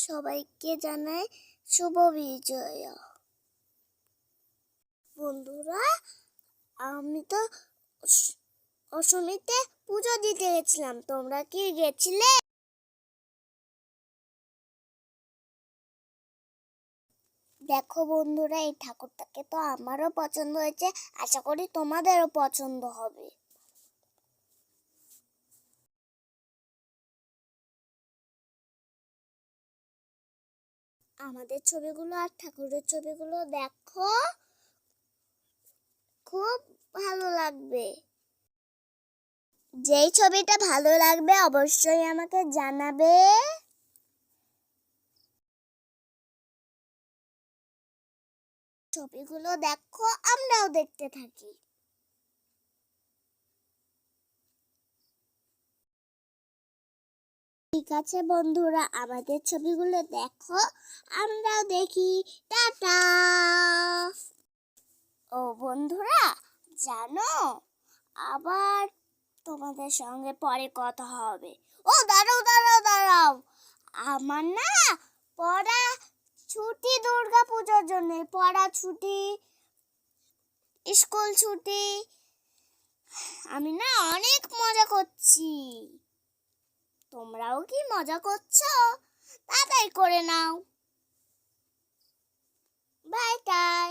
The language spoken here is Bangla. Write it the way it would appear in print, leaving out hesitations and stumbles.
সবাইকে জানাই শুভ বিজয়া। বন্ধুরা, আমি তো অষ্টমীতে পুজো দিতে গেছিলাম, তোমরা কি গেছিলে? দেখো বন্ধুরা, এই ঠাকুরটাকে তো আমারও পছন্দ হয়েছে, আশা করি তোমাদেরও পছন্দ হবে। আমাদের ছবিগুলো আর ঠাকুরের ছবিগুলো দেখো, খুব ভালো লাগবে। যেই ছবিটা ভালো লাগবে অবশ্যই আমাকে জানাবে। ছবিগুলো দেখো, আমরাও দেখতে থাকি। ঠিক আছে বন্ধুরা, আমাদের ছবিগুলো দেখো, আমরাও দেখি। টাটা। ও বন্ধুরা, জানো, আবার তোমাদের সঙ্গে পরে কথা হবে। ও দাঁড়াও দাঁড়াও দাঁড়াও, আমার না পড়া ছুটি, দুর্গা পূজার জন্য পড়া ছুটি, স্কুল ছুটি। আমি না অনেক মজা করছি। তোমরাও কি মজা করছো? তাড়াতাড়ি করে নাও। বাই টাই।